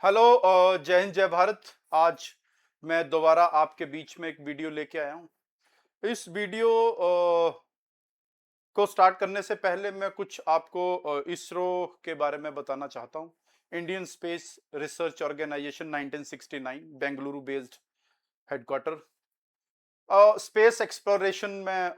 Hello जय हिंद जय भारत। आज मैं दोबारा आपके बीच में एक वीडियो लेके आया हूँ। इस वीडियो को स्टार्ट करने से पहले मैं कुछ आपको इसरो के बारे में बताना चाहता हूँ। Indian space research organisation 1969 Bengaluru based headquarter. Space exploration में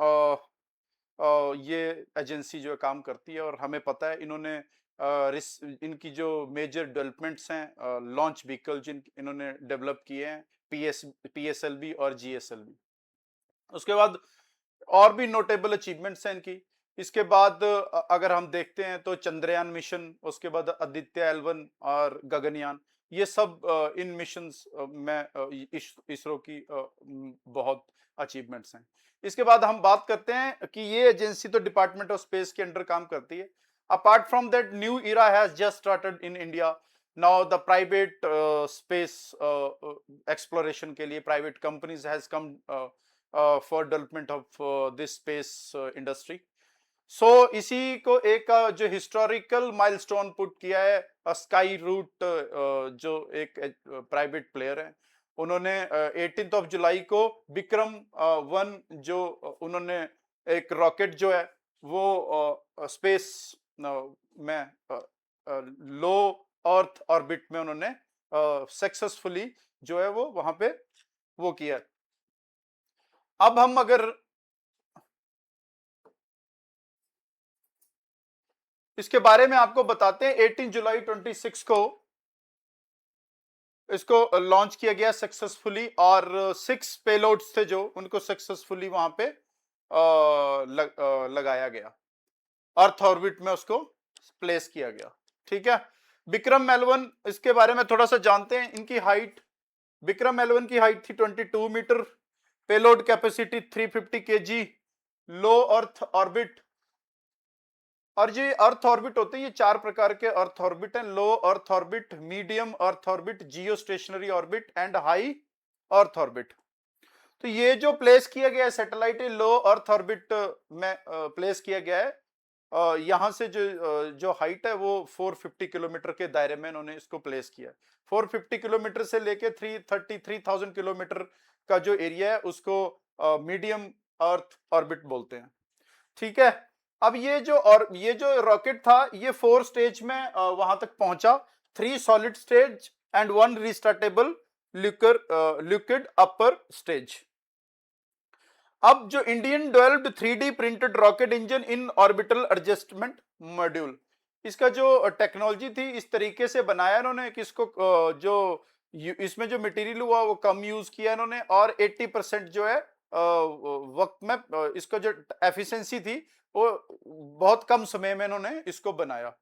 ये एजेंसी जो है काम करती है और हमें पता है इन्होंने इनकी जो मेजर डेवलपमेंट्स हैं, लॉन्च व्हीकल जिन इन्होंने डेवलप किए हैं, पीएसएलवी और जीएसएलवी। उसके बाद और भी नोटेबल अचीवमेंट्स हैं इनकी। इसके बाद अगर हम देखते हैं तो चंद्रयान मिशन, उसके बाद आदित्य एल1 और गगनयान, ये सब इन मिशंस में इसरो की बहुत अचीवमेंट्स हैं। इसके बाद हम बात करते हैं कि ये एजेंसी तो डिपार्टमेंट ऑफ स्पेस के अंडर काम करती है। Apart from that new era has just started in India. Now the private space exploration के लिए private companies has come for development of this space industry. So इसी को एक जो हिस्टोरिकल माइलस्टोन पुट किया है स्काई रूट, जो एक प्राइवेट प्लेयर है, उन्होंने 18 ऑफ जुलाई को विक्रम वन जो उन्होंने एक रॉकेट जो है वो स्पेस में लो अर्थ ऑर्बिट में उन्होंने सक्सेसफुली जो है वो वहां पे वो किया है। अब हम अगर इसके बारे में आपको बताते हैं, 18 जुलाई 26 को इसको लॉन्च किया गया सक्सेसफुली और 6 पेलोड्स थे जो उनको सक्सेसफुली वहां पे लगाया गया, अर्थ ऑर्बिट में उसको प्लेस किया गया। ठीक है। विक्रम एल1 इसके बारे में थोड़ा सा जानते हैं। इनकी हाइट, विक्रम एल1 की हाइट थी 22 मीटर, पेलोड कैपेसिटी 350 केजी, लो अर्थ ऑर्बिट। और जो अर्थ ऑर्बिट होते हैं, ये 4 प्रकार के अर्थ ऑर्बिट हैं: low earth orbit, medium earth orbit, geostationary orbit and high earth orbit. तो ये जो प्लेस किया गया है सैटेलाइट, लो अर्थ ऑर्बिट में प्लेस किया गया है। यहाँ से जो हाइट है वो 450 किलोमीटर के दायरे में इन्होंने इसको प्लेस किया है। 450 किलोमीटर से लेके 333,000 किलोमीटर का जो एरिया है उसको मीडियम अर्थ ऑर्बिट बोलते हैं। ठीक है। अब ये जो रॉकेट था, ये 4 स्टेज में वहां तक पहुंचा। 3 solid stage and 1 restartable liquid upper stage. अब जो Indian developed 3D printed rocket engine in orbital adjustment module, इसका जो टेक्नोलॉजी थी इस तरीके से बनाया इन्होंने कि इसको जो इसमें जो मटेरियल हुआ वो कम यूज किया इन्होंने, और 80% जो है वक्त में इसका जो एफिशिएंसी थी वो बहुत कम समय में इन्होंने इसको बनाया।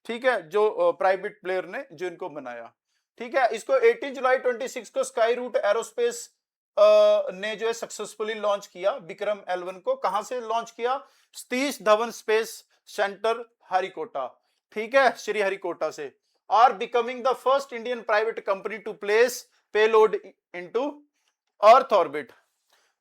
ठीक है। जो प्राइवेट प्लेयर ने जो इनको बनाया। ठीक है। इसको 18 जुलाई 26 को स्काई रूट एरोस्पेस ने जो है सक्सेसफुली लॉन्च किया। विक्रम एल1 को कहां से लॉन्च किया? Satish Dhawan space centre Harikota. ठीक है, श्री हरिकोटा से। Are becoming the first Indian private company to place payload into earth orbit.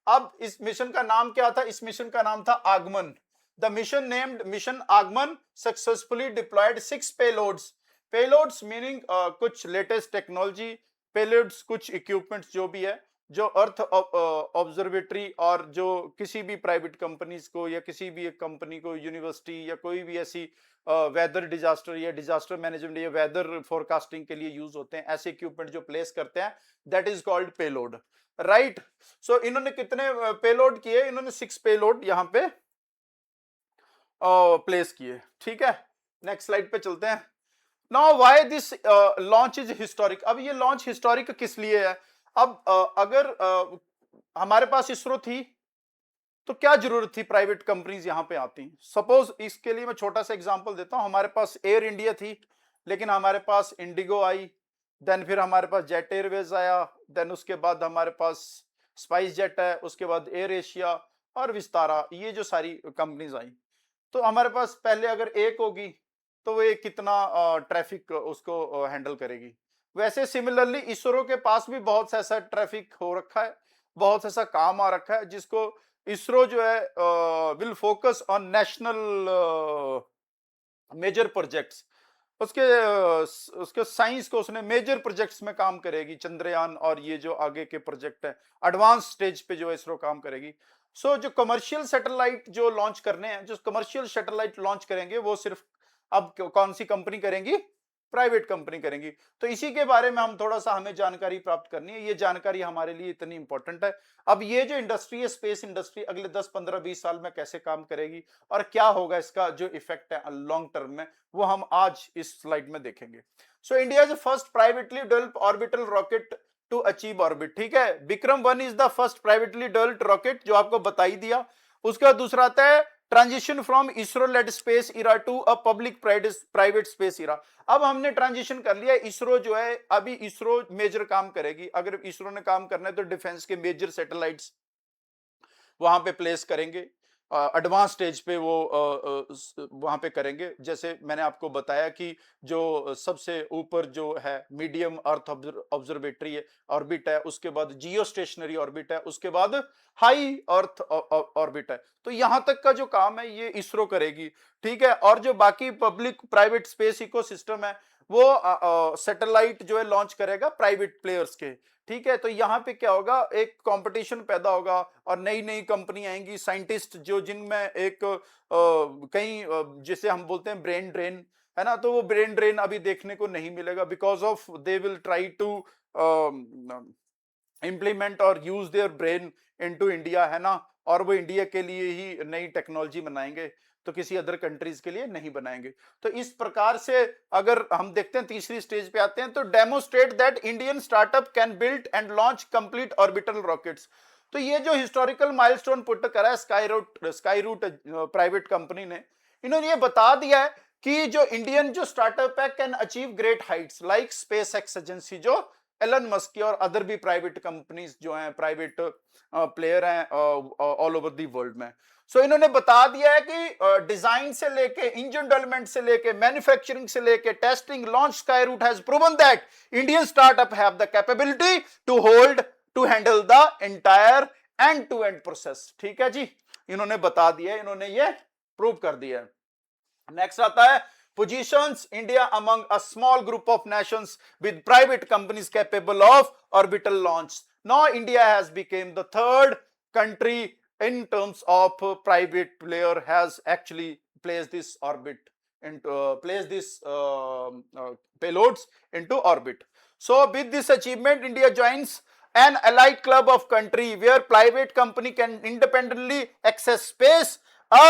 अब इस मिशन का नाम क्या था? इस मिशन का नाम था Agaman. The mission named mission Agaman successfully deployed 6 payloads. Payloads meaning कुछ लेटेस्ट टेक्नोलॉजी, पेलोड्स कुछ इक्विपमेंट्स जो भी है, जो अर्थ ऑब्जर्वेटरी और जो किसी भी प्राइवेट कंपनीज को या किसी भी एक कंपनी को, यूनिवर्सिटी या कोई भी ऐसी वेदर डिजास्टर या डिजास्टर मैनेजमेंट या वेदर फोरकास्टिंग के लिए यूज होते हैं, ऐसे इक्विपमेंट जो प्लेस करते हैं, that is called payload. Right. So इन्होंने कितने पेलोड किए? इन्होंने 6 पेलोड यहां पे प्लेस किए। ठीक है। नेक्स्ट स्लाइड पे चलते हैं। Now why this launch is historic. अब ये लॉन्च हिस्टोरिक किस लिए है? अब अगर हमारे पास इसरो थी तो क्या जरूरत थी प्राइवेट कंपनीज यहां पे आती? सपोज इसके लिए मैं छोटा सा एग्जांपल देता हूं। हमारे पास एयर इंडिया थी, लेकिन हमारे पास इंडिगो आई, देन फिर हमारे पास जेट एयरवेज आया, देन उसके बाद हमारे पास स्पाइस जेट है, उसके बाद एयर एशिया और विस्तारा, ये जो सारी कंपनीज आई। तो हमारे पास पहले अगर एक होगी तो वो एक कितना ट्रैफिक उसको हैंडल करेगी। वैसे सिमिलरली इसरो के पास भी बहुत सा ऐसा ट्रैफिक हो रखा है, बहुत ऐसा काम आ रखा है जिसको इसरो जो है will focus on national major projects. उसके साइंस को उसने मेजर प्रोजेक्ट्स में काम करेगी, चंद्रयान और ये जो आगे के प्रोजेक्ट है एडवांस स्टेज पे जो इसरो काम करेगी। सो जो कमर्शियल सैटेलाइट जो लॉन्च करने हैं, जो कमर्शियल सैटेलाइट लॉन्च करेंगे वो सिर्फ अब कौन सी कंपनी करेंगी? प्राइवेट कंपनी करेंगी। तो इसी के बारे में हम थोड़ा सा हमें जानकारी प्राप्त करनी है, ये जानकारी हमारे लिए इतनी इंपॉर्टेंट है। अब ये जो इंडस्ट्री है, स्पेस इंडस्ट्री अगले 10 15 20 साल में कैसे काम करेगी और क्या होगा इसका जो इफेक्ट है लॉन्ग टर्म में, वो हम आज इस स्लाइड में देखेंगे। So India is first privately developed orbital rocket to achieve orbit. ठीक है, Vikram 1 is the first privately developed rocket, जो आपको बता ही दिया। उसका दूसरा आता है transition from ISRO led space era to a public private space era. अब हमने ट्रांजिशन कर लिया, इसरो जो है अभी इसरो मेजर काम करेगी। अगर इसरो ने काम करना है तो डिफेंस के मेजर सैटेलाइट्स वहां पे प्लेस करेंगे, एडवांस स्टेज पे वो वहां पे करेंगे। जैसे मैंने आपको बताया कि जो सबसे ऊपर जो है मीडियम अर्थ ऑब्जर्वेटरी है, ऑर्बिट है, उसके बाद जियो स्टेशनरी ऑर्बिट है, उसके बाद हाई अर्थ ऑर्बिट है। तो यहां तक का जो काम है ये इसरो करेगी। ठीक है, और जो बाकी पब्लिक प्राइवेट स्पेस इकोसिस्टम है वो सैटेलाइट जो है लॉन्च करेगा प्राइवेट प्लेयर्स के। ठीक है, तो यहाँ पे क्या होगा, एक कंपटीशन पैदा होगा और नई नई कंपनी आएंगी, साइंटिस्ट जो जिनमें एक कहीं जिसे हम बोलते हैं ब्रेन ड्रेन है ना, तो वो ब्रेन ड्रेन अभी देखने को नहीं मिलेगा, because of they will try to implement और use their brain into India, है ना, और वो इंडिया के लिए ही नई टेक्नोलॉजी बनाएंगे, तो किसी अदर कंट्रीज के लिए नहीं बनाएंगे। तो इस प्रकार से अगर हम देखते हैं तीसरी स्टेज पे आते हैं, तो demonstrate that Indian startup can build and launch complete orbital rockets. तो ये जो हिस्टोरिकल माइलस्टोन पुट करा है स्काई रूट प्राइवेट कंपनी ने, इन्होंने ये बता दिया है कि जो इंडियन जो स्टार्टअप है can achieve great Heights like space x agency, जो एलन मस्क की और अदर भी प्राइवेट कंपनीज जो हैं, प्राइवेट प्लेयर हैं ऑल ओवर दी वर्ल्ड में। सो इन्होंने बता दिया है कि डिजाइन से लेके, इंजन डेवलपमेंट से लेके, मैन्युफैक्चरिंग से लेके, testing, launch, Skyroot has proven that Indian startup have the capability to handle the entire end to end process. ठीक है जी, इन्होंने बता दिया, इन्होंने ये प्रूव कर दिया है। नेक्स्ट आता है positions India among a small group of nations with private companies capable of orbital launch. Now India has become the third country in terms of private player has actually placed this orbit into placed this payloads into orbit. So with this achievement, India joins an allied club of country where private company can independently access space, a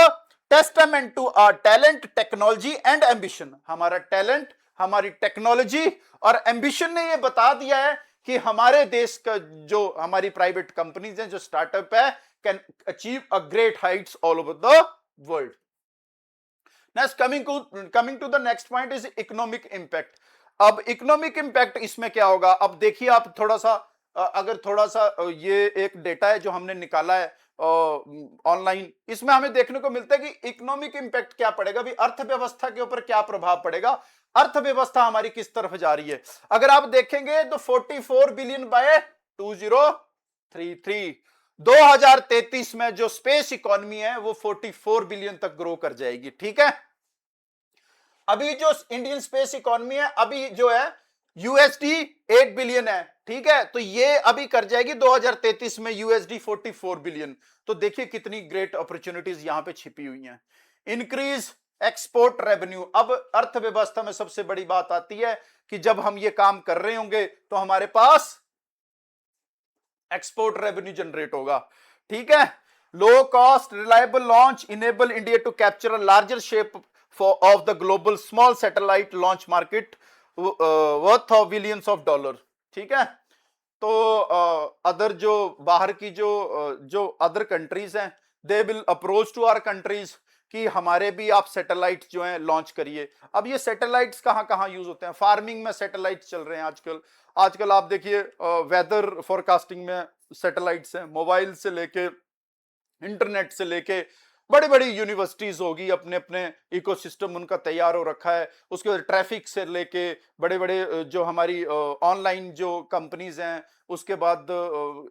testament to our talent, technology and ambition. हमारा talent, हमारी technology और ambition ने ये बता दिया है कि हमारे देश का जो हमारी प्राइवेट कंपनीज हैं, जो स्टार्टअप है, can achieve a great heights all over the world. Next coming to the next point is economic impact. अब इकोनॉमिक इम्पैक्ट इसमें क्या होगा, अब देखिए आप थोड़ा सा अगर थोड़ा सा ये एक डेटा है जो हमने निकाला है ऑनलाइन, इसमें हमें देखने को मिलता है कि इकोनॉमिक इंपैक्ट क्या पड़ेगा, भी अर्थव्यवस्था के ऊपर क्या प्रभाव पड़ेगा, अर्थव्यवस्था हमारी किस तरफ जा रही है। अगर आप देखेंगे तो 44 बिलियन बाय 2033, 2033 में जो स्पेस इकोनॉमी है वो 44 बिलियन तक ग्रो कर जाएगी। ठीक है, अभी जो इंडियन स्पेस इकोनॉमी है अभी जो है यूएसडी 8 बिलियन है। ठीक है, तो ये अभी कर जाएगी 2033 में यूएसडी 44 बिलियन। तो देखिए कितनी ग्रेट अपॉर्चुनिटीज यहां पे छिपी हुई हैं। Increase export revenue. अब अर्थव्यवस्था में सबसे बड़ी बात आती है कि जब हम ये काम कर रहे होंगे तो हमारे पास एक्सपोर्ट रेवेन्यू जनरेट होगा। ठीक है, low cost reliable launch enable India to capture a larger shape of the global small satellite launch market worth of billions of dollar. ठीक है, तो अदर जो बाहर की जो अदर कंट्रीज हैं, they will approach to our countries कि हमारे भी आप सैटेलाइट जो हैं लॉन्च करिए। अब ये सैटेलाइट्स कहाँ कहाँ यूज होते हैं, फार्मिंग में सैटेलाइट्स चल रहे हैं आजकल आप देखिए वेदर फोरकास्टिंग में सैटेलाइट्स हैं, मोबाइल से लेके इंटरनेट से लेके बड़ी बड़ी यूनिवर्सिटीज होगी, अपने अपने इकोसिस्टम उनका तैयार हो रखा है। उसके बाद ट्रैफिक से लेके बड़े बड़े जो हमारी ऑनलाइन जो कंपनीज हैं, उसके बाद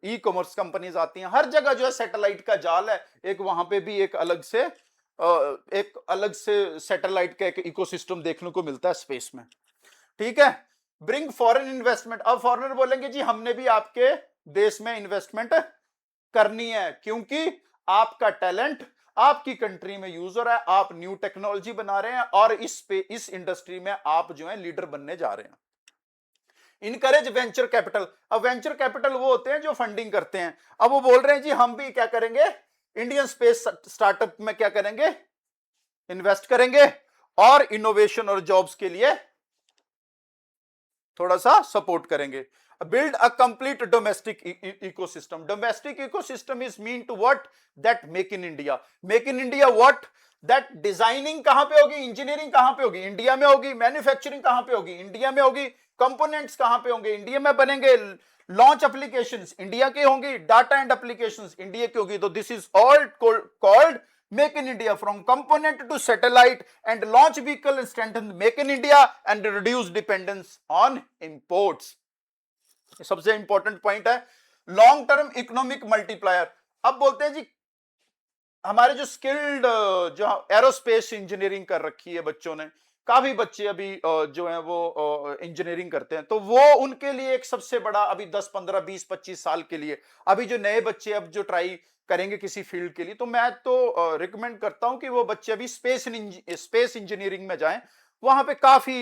ई कॉमर्स कंपनीज आती हैं, हर जगह जो है सैटेलाइट का जाल है। एक वहां पे भी एक अलग से एक अलग से सैटेलाइट का एक इकोसिस्टम देखने को मिलता है स्पेस में, ठीक है। ब्रिंग फॉरेन इन्वेस्टमेंट, अब फॉरेनर बोलेंगे जी हमने भी आपके देश में इन्वेस्टमेंट करनी है, क्योंकि आपका टैलेंट आपकी कंट्री में यूज हो रहा है, आप न्यू टेक्नोलॉजी बना रहे हैं और इस इंडस्ट्री में आप जो है लीडर बनने जा रहे हैं। इनकरेज वेंचर कैपिटल, अब वेंचर कैपिटल वो होते हैं जो फंडिंग करते हैं। अब वो बोल रहे हैं जी हम भी क्या करेंगे, इंडियन स्पेस स्टार्टअप में क्या करेंगे, इन्वेस्ट करेंगे और इनोवेशन और जॉब्स के लिए थोड़ा सा सपोर्ट करेंगे। Build a complete domestic ecosystem, domestic ecosystem is mean to what, that make in India, make in India what, that designing कहां पे होगी, इंजीनियरिंग कहां पे होगी, इंडिया में होगी, मैन्युफैक्चरिंग कहां पे होगी, इंडिया में होगी, कंपोनेंट्स कहां पे होंगे, इंडिया में बनेंगे, लॉन्च एप्लीकेशंस इंडिया के होंगी, डाटा एंड एप्लीकेशंस इंडिया की होगी। तो this is all called Make in India, from component to satellite and launch vehicle, and strengthen Make in India and reduce dependence on imports. सबसे important point है long term economic multiplier. अब बोलते हैं जी हमारे जो स्किल्ड जो aerospace engineering कर रखी है बच्चों ने, काफी बच्चे अभी जो है वो इंजीनियरिंग करते हैं, तो वो उनके लिए एक सबसे बड़ा अभी 10 15 20 25 साल के लिए अभी जो नए बच्चे अब जो ट्राई करेंगे किसी फील्ड के लिए, तो मैं तो रिकमेंड करता हूं कि वो बच्चे अभी स्पेस इंजीनियरिंग में जाएं। वहां पे काफी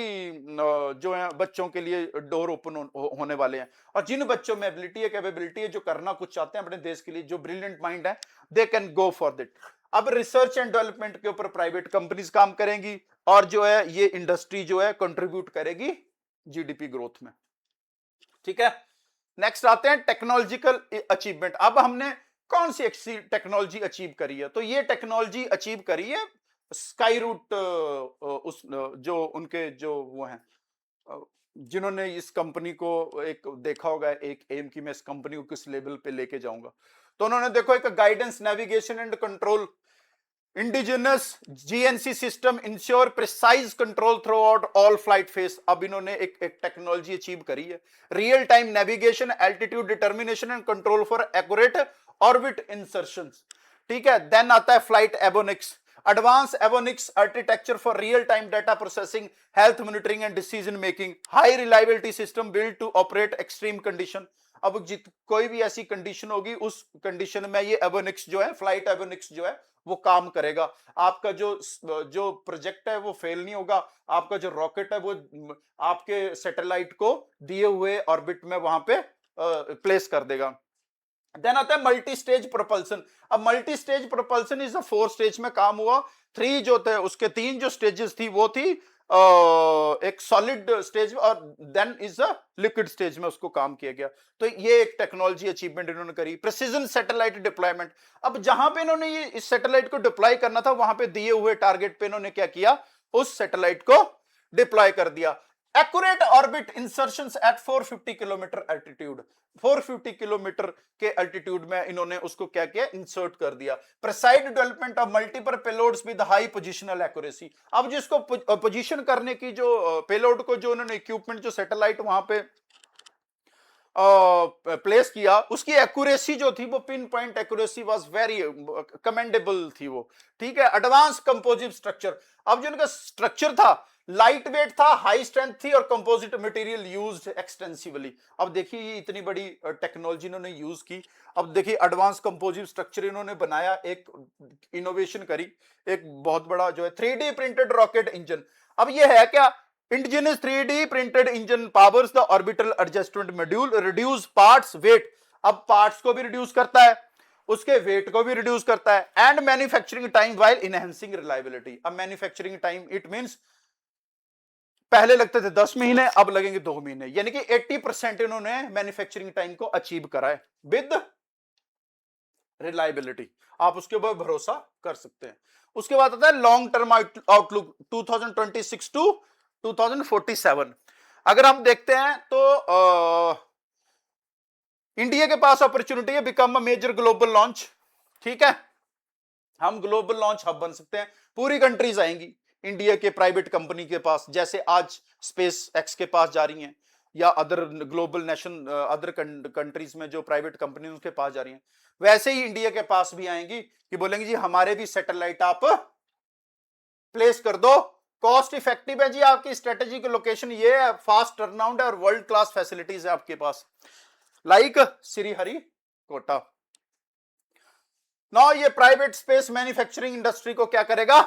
जो है बच्चों के लिए डोर ओपन होने वाले हैं, और जिन बच्चों में एबिलिटी है, कैपेबिलिटी है, जो करना कुछ चाहते हैं अपने देश के लिए, जो ब्रिलियंट माइंड है, दे कैन गो फॉर दिट। अब रिसर्च एंड डेवलपमेंट के ऊपर प्राइवेट कंपनीज काम करेंगी और जो है ये इंडस्ट्री जो है कंट्रीब्यूट करेगी जीडीपी ग्रोथ में, ठीक है। नेक्स्ट आते हैं टेक्नोलॉजिकल अचीवमेंट। अब हमने कौन सी टेक्नोलॉजी अचीव करी है, तो ये टेक्नोलॉजी अचीव करी है स्काई रूट, उस जो उनके जो वो हैं जिन्होंने इस कंपनी को एक देखा होगा, एक एम की मैं इस कंपनी को किस लेवल पे लेके जाऊंगा, तो उन्होंने देखो एक guidance navigation and control indigenous GNC system ensure precise control throughout all flight phase. अब इन्होंने एक टेक्नोलॉजी अचीव करी है, real time navigation, altitude determination and control for accurate orbit insertions, ठीक है। देन आता है flight avionics, advance avionics architecture for real time data processing, health monitoring and decision making, high reliability system build to operate extreme condition. अब कोई भी ऐसी condition होगी उस कंडीशन में ये एवोनिक्स जो है, फ्लाइट एवोनिक्स जो है वो काम करेगा। आपका जो प्रोजेक्ट है वो फेल नहीं होगा, आपका जो रॉकेट है वो आपके सैटेलाइट को दिए हुए ऑर्बिट में वहां पे प्लेस कर देगा। देन आता है मल्टी स्टेज प्रोपल्सन। अब multi stage propulsion is 4 stage में काम हुआ, 3 जो थे उसके 3 जो स्टेजेस थी वो थी एक सॉलिड स्टेज और then is a liquid stage में उसको काम किया गया। तो ये एक टेक्नोलॉजी अचीवमेंट इन्होंने करी। प्रिसीजन सैटेलाइट डिप्लॉयमेंट, अब जहां पे इन्होंने ये इस सैटेलाइट को डिप्लॉय करना था वहां पे दिए हुए टारगेट पे इन्होंने क्या किया, उस सैटेलाइट को डिप्लॉय कर दिया। Accurate orbit insertions at 450 kilometre altitude, 450 kilometre के एल्टीट्यूड में इन्होंने उसको क्या किया, इंसर्ट कर दिया। Precise development of multiple payloads with high positional accuracy. अब जिसको पोजीशन करने की जो पेलोड को जो उन्होंने इक्विपमेंट जो सैटेलाइट वहां पे प्लेस किया, उसकी एक्यूरेसी जो थी वो pin point accuracy was very commendable थी वो, ठीक है। एडवांस कंपोजिट स्ट्रक्चर, अब जो उनका स्ट्रक्चर था लाइट वेट था, हाई स्ट्रेंथ थी और कंपोजिट मटेरियल यूज्ड एक्सटेंसिवली। अब देखिए ये इतनी बड़ी टेक्नोलॉजी इन्होंने यूज की। अब देखिए एडवांस कंपोजिट स्ट्रक्चर इन्होंने बनाया, एक इनोवेशन करी, एक बहुत बड़ा जो है 3D प्रिंटेड रॉकेट इंजन। अब ये है क्या, indigenous 3D printed engine powers the orbital adjustment module, reduce parts weight. अब पार्ट्स को भी रिड्यूस करता है, उसके वेट को भी रिड्यूस करता है, and manufacturing time while enhancing reliability. अब मैन्युफैक्चरिंग टाइम इट मींस पहले लगते थे 10 महीने, अब लगेंगे 2 महीने, यानी कि 80% इन्होंने मैन्युफैक्चरिंग टाइम को अचीव करा है विद रिलायबिलिटी। आप उसके ऊपर भरोसा कर सकते हैं। उसके बाद आता है लॉन्ग टर्म आउटलुक 2026 टू 2047। अगर हम देखते हैं तो इंडिया के पास अपॉर्चुनिटी है become a major global launch, ठीक है। हम ग्लोबल लॉन्च हब बन सकते हैं, पूरी कंट्रीज आएंगी इंडिया के प्राइवेट कंपनी के पास, जैसे आज स्पेस एक्स के पास जा रही हैं या other global nation other countries में जो प्राइवेट कंपनी उसके पास जा रही हैं, वैसे ही इंडिया के पास भी आएंगी कि बोलेंगे जी हमारे भी सैटेलाइट आप प्लेस कर दो। कॉस्ट इफेक्टिव है जी, आपकी स्ट्रेटेजिक लोकेशन ये है, फास्ट टर्नआउट है और वर्ल्ड क्लास फैसिलिटीज है आपके पास, लाइक श्रीहरिकोटा। ना ये प्राइवेट स्पेस मैन्युफैक्चरिंग इंडस्ट्री को क्या करेगा,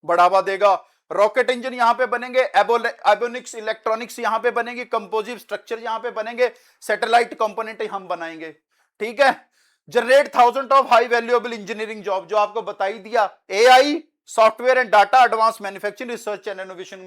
बढ़ावा देगा। रॉकेट इंजन यहां पे बनेंगे, एबोनिक्स इलेक्ट्रॉनिक्स यहां पे बनेगी, कंपोजिट स्ट्रक्चर यहां पे बनेंगे, सैटेलाइट कंपोनेंट हम बनाएंगे, ठीक है। Generate thousand of high valuable engineering job, जो आपको बताई दिया, AI, software and data, advance manufacturing, research and innovation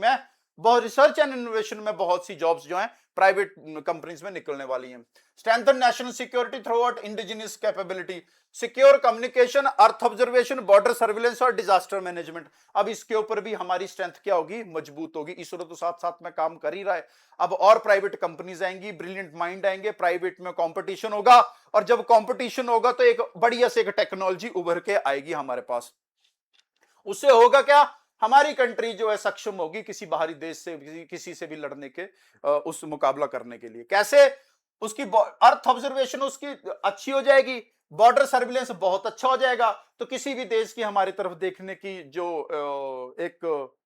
में बहुत सी जॉब्स जो हैं प्राइवेट कंपनीज में निकलने वाली हैं। Strengthen national security through out indigenous capability, secure communication, earth observation, border surveillance और डिजास्टर मैनेजमेंट। अब इसके ऊपर भी हमारी स्ट्रेंथ क्या होगी, मजबूत होगी। इसरो तो साथ साथ में काम कर ही रहा है, अब और प्राइवेट कंपनीज आएंगी, ब्रिलियंट माइंड आएंगे, प्राइवेट में कंपटीशन होगा, और जब कंपटीशन होगा तो एक बढ़िया से एक टेक्नोलॉजी उभर के आएगी हमारे पास। उससे होगा क्या, हमारी कंट्री जो है सक्षम होगी किसी बाहरी देश से, किसी से भी लड़ने के, उस मुकाबला करने के लिए। कैसे, उसकी अर्थ ऑब्जर्वेशन उसकी अच्छी हो जाएगी, बॉर्डर सर्विलेंस बहुत अच्छा हो जाएगा, तो किसी भी देश की हमारी तरफ देखने की जो एक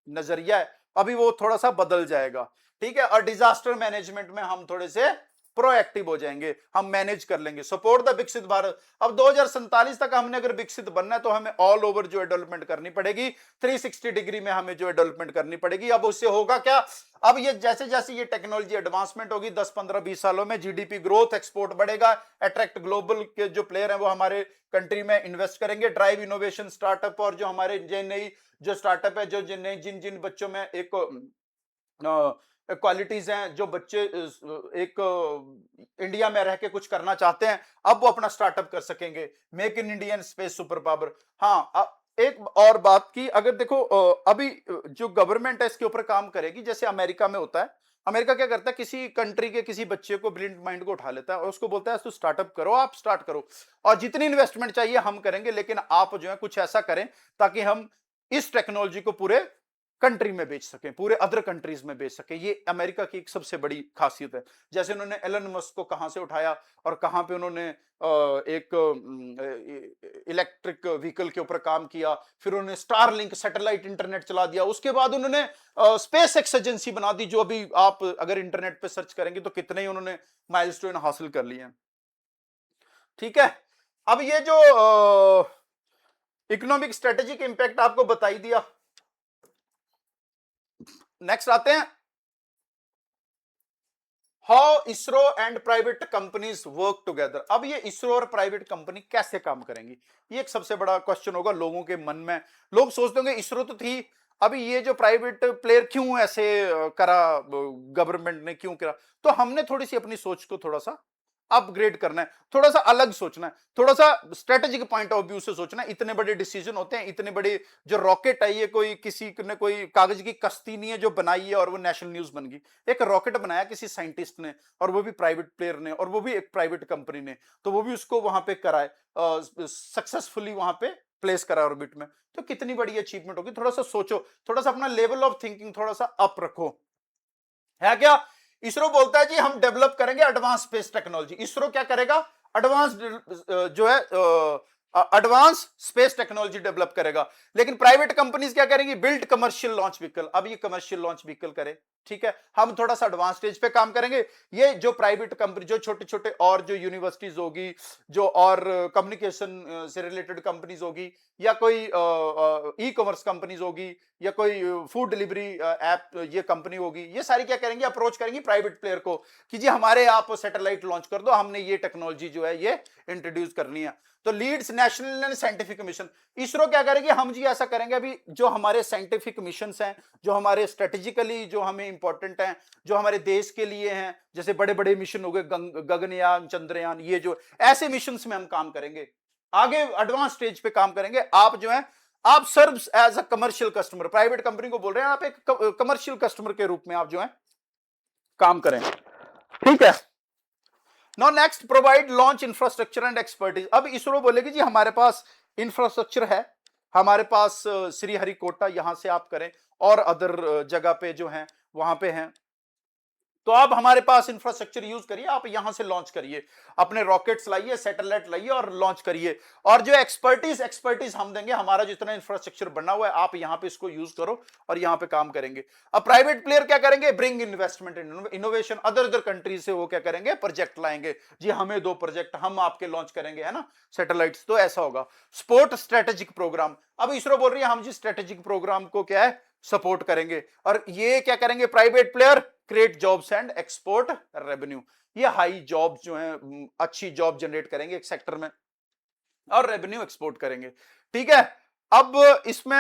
नजरिया है अभी वो थोड़ा सा बदल जाएगा, ठीक है। और डिजास्टर मैनेजमेंट में हम थोड़े से प्रोएक्टिव हो जाएंगे, हम मैनेज कर लेंगे। सपोर्ट द विकसित भारत, अब 2047 तक हमने अगर विकसित बनना है तो हमें ऑल ओवर जो है डेवलपमेंट करनी पड़ेगी, 360 डिग्री में हमें जो है डेवलपमेंट करनी पड़ेगी। अब उससे होगा क्या, अब ये जैसे जैसे ये टेक्नोलॉजी एडवांसमेंट होगी 10 15 20 सालों में जीडीपी ग्रोथ, एक्सपोर्ट बढ़ेगा, अट्रैक्ट ग्लोबल के जो प्लेयर हैं वो हमारे कंट्री में इन्वेस्ट करेंगे, ड्राइव इनोवेशन स्टार्टअप, और जो हमारे नई जो स्टार्टअप है, जो जिन जिन बच्चों में एक क्वालिटीज हैं, जो बच्चे एक इंडिया में रह के कुछ करना चाहते हैं, अब वो अपना स्टार्टअप कर सकेंगे, make in Indian space super power. हाँ, एक और बात की, अगर देखो अभी जो गवर्नमेंट है इसके ऊपर काम करेगी, जैसे अमेरिका में होता है। अमेरिका क्या करता है, किसी कंट्री के किसी बच्चे को, ब्रिलियंट माइंड को उठा लेता है और उसको बोलता है तो स्टार्टअप करो, आप स्टार्ट करो, और जितनी इन्वेस्टमेंट चाहिए हम करेंगे, लेकिन आप जो है कुछ ऐसा करें ताकि हम इस टेक्नोलॉजी को पूरे कंट्री में बेच सकें, पूरे अदर कंट्रीज में बेच सकें। ये अमेरिका की एक सबसे बड़ी खासियत है। जैसे उन्होंने एलन मस्क को कहां से उठाया और कहां पे उन्होंने एक इलेक्ट्रिक व्हीकल के ऊपर काम किया, फिर उन्होंने स्टारलिंक सैटेलाइट इंटरनेट चला दिया, उसके बाद उन्होंने स्पेस एक्स एजेंसी बना दी, जो अभी आप अगर इंटरनेट पे सर्च करेंगे तो कितने ही उन्होंने माइलस्टोन हासिल कर लिए हैं, ठीक है। अब ये जो इकोनॉमिक स्ट्रेटेजिक इंपैक्ट आपको बताई दिया, नेक्स्ट आते हैं, how ISRO and private companies work together. अब ये इसरो और प्राइवेट कंपनी कैसे काम करेंगी, ये एक सबसे बड़ा क्वेश्चन होगा लोगों के मन में। लोग सोचते होंगे इसरो तो थी, अभी ये जो प्राइवेट प्लेयर क्यों ऐसे करा, गवर्नमेंट ने क्यों करा। तो हमने थोड़ी सी अपनी सोच को थोड़ा सा अपग्रेड करना है, थोड़ा सा अलग सोचना है, थोड़ा सा स्ट्रेटेजिक पॉइंट ऑफ व्यू से सोचना है। इतने बड़े डिसीजन होते हैं, इतने बड़े जो रॉकेट है, ये कोई किसी ने कोई कागज की कश्ती नहीं है जो बनाई है और वो नेशनल न्यूज बन गई। एक रॉकेट बनाया किसी साइंटिस्ट ने, और वो भी प्राइवेट प्लेयर ने, और वो भी एक प्राइवेट कंपनी ने, तो वो भी उसको वहां पे कराए, सक्सेसफुली वहां पे प्लेस करा ऑर्बिट में। तो कितनी बड़ी अचीवमेंट होगी। थोड़ा सा सोचो, थोड़ा सा अपना लेवल ऑफ थिंकिंग थोड़ा सा अप रखो, है क्या। इसरो बोलता है जी हम डेवलप करेंगे एडवांस स्पेस टेक्नोलॉजी। इसरो क्या करेगा, एडवांस जो है एडवांस स्पेस टेक्नोलॉजी डेवलप करेगा। लेकिन प्राइवेट कंपनीज क्या करेंगी, बिल्ड कमर्शियल लॉन्च व्हीकल। अब ये कमर्शियल लॉन्च व्हीकल करे, ठीक है, हम थोड़ा सा एडवांस स्टेज पे काम करेंगे। ये जो प्राइवेट कंपनी, जो छोटे छोटे और जो यूनिवर्सिटीज होगी, जो और कम्युनिकेशन से रिलेटेड कंपनीज होगी, या कोई ई कॉमर्स कंपनीज होगी, या कोई फूड डिलीवरी ऐप ये कंपनी होगी, ये सारी क्या करेंगी, अप्रोच करेंगी प्राइवेट प्लेयर को कि जी हमारे आप सैटेलाइट लॉन्च कर दो, हमने ये टेक्नोलॉजी जो है ये इंट्रोड्यूस करनी है। तो leads national and scientific mission. ISRO क्या करेगी, हम जी ऐसा करेंगे, अभी जो हमारे साइंटिफिक मिशन हैं, जो हमारे स्ट्रेटेजिकली जो हमें इंपॉर्टेंट हैं, जो हमारे देश के लिए हैं, जैसे बड़े बड़े मिशन हो गए, गगनयान, चंद्रयान, ये जो ऐसे मिशन में हम काम करेंगे, आगे एडवांस स्टेज पे काम करेंगे। आप जो है आप serve as a commercial customer, private company को बोल रहे हैं आप एक कमर्शियल कस्टमर के रूप में आप जो है काम करें, ठीक है। Now next, provide launch infrastructure and expertise. अब इसरो बोलेगी जी हमारे पास इंफ्रास्ट्रक्चर है, हमारे पास श्रीहरिकोटा यहां से आप करें, और अदर जगह पे जो है वहां पे हैं, तो आप हमारे पास इंफ्रास्ट्रक्चर यूज करिए, आप यहां से लॉन्च करिए, अपने रॉकेट्स लाइए, सैटेलाइट लाइए और लॉन्च करिए। और जो एक्सपर्टीज हम देंगे, हमारा जितना इंफ्रास्ट्रक्चर बना हुआ है आप यहां पे इसको यूज करो और यहां पे काम करेंगे। अब प्राइवेट प्लेयर क्या करेंगे, bring investment in innovation, other countries से वो क्या करेंगे, प्रोजेक्ट लाएंगे, जी हमें दो प्रोजेक्ट हम आपके लॉन्च करेंगे, है ना, सैटेलाइट्स। तो ऐसा होगा। स्पोर्ट स्ट्रेटेजिक प्रोग्राम, अब इसरो बोल रही है हम जी स्ट्रेटेजिक प्रोग्राम को क्या है, सपोर्ट करेंगे। और ये क्या करेंगे, private player create jobs and export revenue, ये हाई जॉब जो है, अच्छी जॉब जनरेट करेंगे एक सेक्टर में और रेवेन्यू एक्सपोर्ट करेंगे। ठीक है। अब इसमें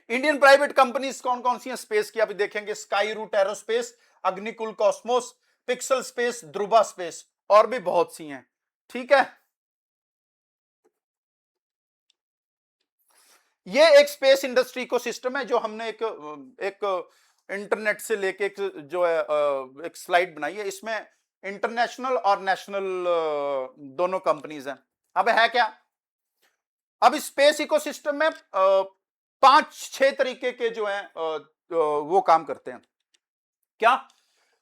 इंडियन प्राइवेट कंपनीज कौन कौन सी हैं स्पेस की, अभी देखेंगे, स्काई रूट एरोस्पेस, अग्निकुल कॉस्मोस, पिक्सल स्पेस, ध्रुवा स्पेस, और भी बहुत सी हैं। ठीक है। ये एक स्पेस इंडस्ट्री इकोसिस्टम है जो हमने एक इंटरनेट से लेके एक जो है एक स्लाइड बनाई है, इसमें इंटरनेशनल और नेशनल दोनों कंपनीज हैं। अब है क्या, अब स्पेस इकोसिस्टम में 5-6 तरीके के जो है वो काम करते हैं। क्या,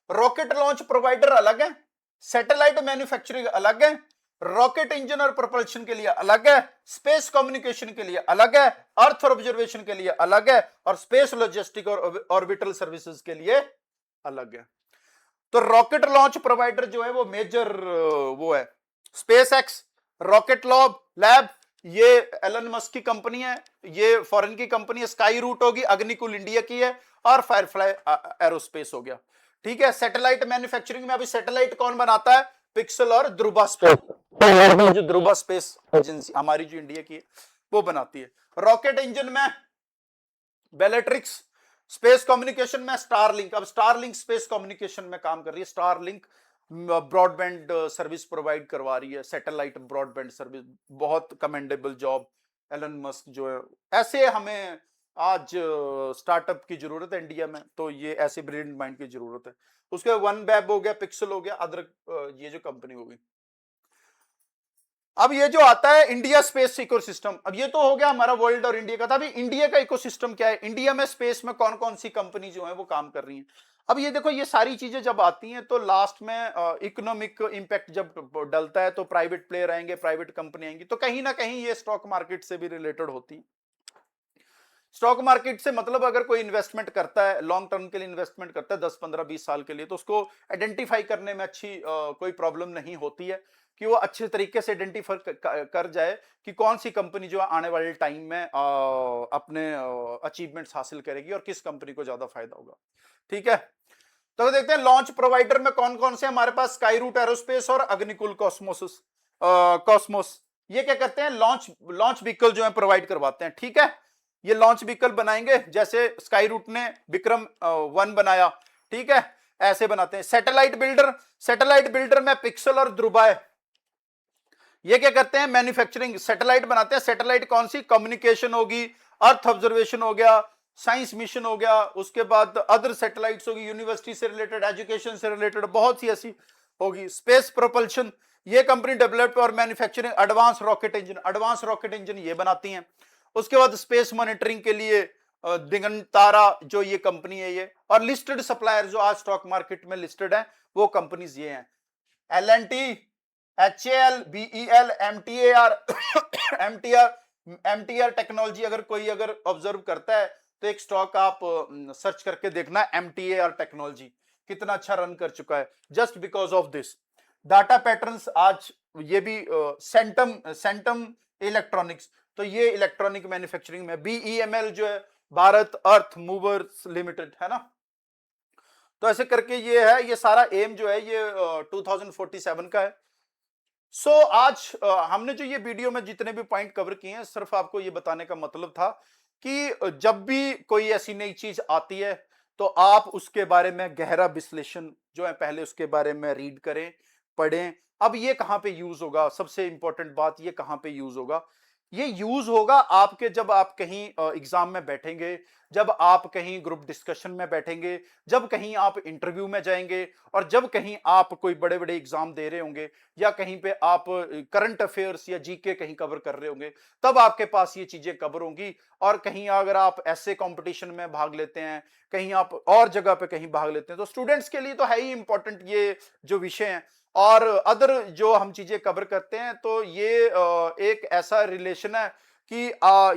रॉकेट लॉन्च प्रोवाइडर अलग है, सैटेलाइट मैन्युफैक्चरिंग अलग है, रॉकेट इंजन और प्रोपल्शन के लिए अलग है, स्पेस कम्युनिकेशन के लिए अलग है, अर्थ ऑब्जर्वेशन के लिए अलग है, और स्पेस लॉजिस्टिक और ऑर्बिटल सर्विसेज के लिए अलग है। तो रॉकेट लॉन्च प्रोवाइडर जो है वो मेजर वो है स्पेस एक्स, रॉकेट लैब, ये एलन मस्क की कंपनी है, ये फॉरेन की कंपनी है, स्काई रूट होगी, अग्निकुल इंडिया की है, और फायरफ्लाई एरोस्पेस हो गया। ठीक है। सैटेलाइट मैन्युफैक्चरिंग में अभी सैटेलाइट कौन बनाता है, पिक्सल और ध्रुवा स्पेस, जो ध्रुवा स्पेस एजेंसी हमारी जो इंडिया की है वो बनाती है। रॉकेट इंजन में बेलेट्रिक्स, स्पेस कम्युनिकेशन में स्टारलिंक, अब स्टारलिंक स्पेस कम्युनिकेशन में काम कर रही है, स्टारलिंक ब्रॉडबैंड सर्विस प्रोवाइड करवा रही है, सैटेलाइट ब्रॉडबैंड सर्विस, बहुत कमेंडेबल जॉब। एलन मस्क जो है, ऐसे हमें आज स्टार्टअप की जरूरत है इंडिया में, तो ये ऐसे ब्रिलियंट माइंड की जरूरत है। उसके वन वेब हो गया, पिक्सल हो गया, अदर ये जो कंपनी होगी। अब ये जो आता है इंडिया स्पेस इकोसिस्टम, अब ये तो हो गया हमारा वर्ल्ड और इंडिया का था। अभी इंडिया का इकोसिस्टम क्या है, इंडिया में स्पेस में कौन कौन सी कंपनी जो है वो काम कर रही हैं। अब ये देखो, ये सारी चीजें जब आती हैं तो लास्ट में इकोनॉमिक इंपैक्ट जब डलता है तो प्राइवेट प्लेयर आएंगे, प्राइवेट कंपनी आएंगी, तो कहीं ना कहीं ये स्टॉक मार्केट से भी रिलेटेड होती है। स्टॉक मार्केट से मतलब अगर कोई इन्वेस्टमेंट करता है, लॉन्ग टर्म के लिए इन्वेस्टमेंट करता है 10, 15, 20 साल के लिए, तो उसको आइडेंटिफाई करने में अच्छी कोई प्रॉब्लम नहीं होती है कि वो अच्छे तरीके से आइडेंटिफाई कर जाए कि कौन सी कंपनी जो आने वाले टाइम में अपने अचीवमेंट्स हासिल करेगी और किस कंपनी को ज्यादा फायदा होगा। ठीक है। तो देखते हैं लॉन्च प्रोवाइडर में कौन कौन से, हमारे पास स्काई रूट एरोस्पेस और अग्निकुल कॉस्मोस, ये क्या करते हैं, लॉन्च व्हीकल जो है प्रोवाइड करवाते हैं। ठीक है। ये लॉन्च व्हीकल बनाएंगे, जैसे स्काई रूट ने विक्रम 1 बनाया, ठीक है, ऐसे बनाते हैं। सैटेलाइट बिल्डर में पिक्सल और ध्रुवा है, ये क्या करते हैं, मैन्युफैक्चरिंग सैटेलाइट बनाते हैं। सैटेलाइट कौन सी, कम्युनिकेशन होगी, अर्थ ऑब्जर्वेशन हो गया, साइंस मिशन हो गया, उसके बाद अदर सैटेलाइट्स होगी, यूनिवर्सिटी से रिलेटेड, एजुकेशन से रिलेटेड, बहुत सी ऐसी होगी। स्पेस प्रोपल्शन, ये कंपनी डेवलप और मैन्युफैक्चरिंग एडवांस रॉकेट इंजन ये बनाती हैं। उसके बाद स्पेस मॉनिटरिंग के लिए दिगंतारा जो ये कंपनी है ये, और लिस्टेड सप्लायर जो आज स्टॉक मार्केट में लिस्टेड है वो कंपनीज ये हैं, L&T, HAL, BEL, MTR technology. अगर ऑब्जर्व करता है तो एक स्टॉक आप सर्च करके देखना, MTAR टेक्नोलॉजी कितना अच्छा रन कर चुका है, just because of this. Data patterns आज ये भी सेंटम इलेक्ट्रॉनिक्स, तो ये इलेक्ट्रॉनिक मैन्युफैक्चरिंग में। BEML जो है भारत अर्थ मूवर्स लिमिटेड, है ना। तो ऐसे करके ये है, ये सारा एम जो है ये 2047 का है। आज हमने जो ये वीडियो में जितने भी पॉइंट कवर किए हैं, सिर्फ आपको ये बताने का मतलब था कि जब भी कोई ऐसी नई चीज आती है तो आप उसके बारे में गहरा विश्लेषण जो है पहले उसके बारे में रीड करें, पढ़ें। अब ये कहां पे यूज होगा, सबसे इंपॉर्टेंट बात ये कहां पे यूज होगा, ये यूज होगा आपके जब आप कहीं एग्जाम में बैठेंगे, जब आप कहीं ग्रुप डिस्कशन में बैठेंगे, जब कहीं आप इंटरव्यू में जाएंगे, और जब कहीं आप कोई बड़े बड़े एग्जाम दे रहे होंगे, या कहीं पे आप करंट अफेयर्स या जीके कहीं कवर कर रहे होंगे, तब आपके पास ये चीजें कवर होंगी। और कहीं अगर आप ऐसे कंपटीशन में भाग लेते हैं, कहीं आप और जगह पे कहीं भाग लेते हैं, तो स्टूडेंट्स के लिए तो है ही इंपॉर्टेंट ये जो विषय है। और अदर जो हम चीजें कवर करते हैं, तो ये एक ऐसा रिलेशन है कि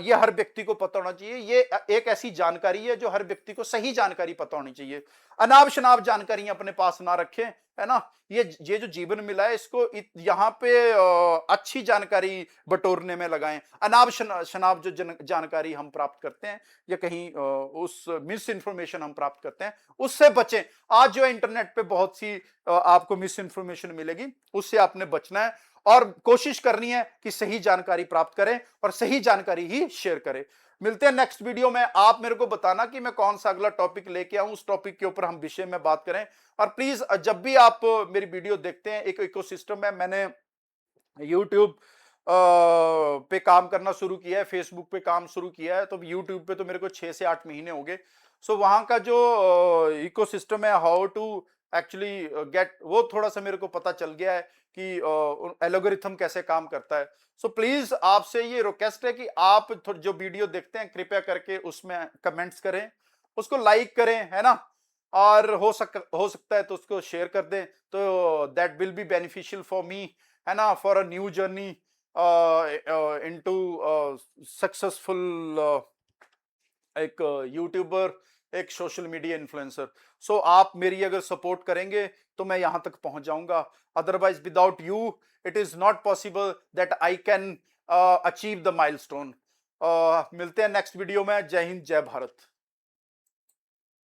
ये हर व्यक्ति को पता होना चाहिए। ये एक ऐसी जानकारी है जो हर व्यक्ति को सही जानकारी पता होनी चाहिए। अनाप शनाप जानकारी अपने पास ना रखें, है ना। ये जो जीवन मिला है, इसको यहाँ पे अच्छी जानकारी बटोरने में लगाएं। अनाप शनाप जो जानकारी हम प्राप्त करते हैं, या कहीं उस मिस इन्फॉर्मेशन हम प्राप्त करते हैं, उससे बचें। आज जो इंटरनेट पे बहुत सी आपको मिस इन्फॉर्मेशन मिलेगी, उससे आपने बचना है, और कोशिश करनी है कि सही जानकारी प्राप्त करें और सही जानकारी ही शेयर करें। मिलते हैं नेक्स्ट वीडियो में। आप मेरे को बताना कि मैं कौन सा अगला टॉपिक लेके आऊं, उस टॉपिक के ऊपर हम विषय में बात करें। और प्लीज जब भी आप मेरी वीडियो देखते हैं, एक इकोसिस्टम है, मैंने यूट्यूब पे काम करना शुरू किया है, फेसबुक पे काम शुरू किया है, तो यूट्यूब पे तो मेरे को 6 से 8 महीने हो गए। सो वहां का जो इकोसिस्टम है, हाउ टू एक्चुअली गेट, वो थोड़ा सा मेरे को पता चल गया है कि एल्गोरिथम कैसे काम करता है। सो प्लीज आपसे ये रिक्वेस्ट है कि आप जो वीडियो देखते हैं, कृपया करके उसमें कमेंट्स करें, उसको लाइक करें, है ना। और हो सकता है तो उसको शेयर कर दें, तो that will be beneficial for me, है ना, for a new journey into successful एक यूट्यूबर, एक सोशल मीडिया इन्फ्लुएंसर। सो आप मेरी अगर सपोर्ट करेंगे तो मैं यहां तक पहुंच जाऊंगा। Otherwise without you it is not possible that I can achieve the milestone. मिलते हैं नेक्स्ट वीडियो में। जय हिंद, जय भारत।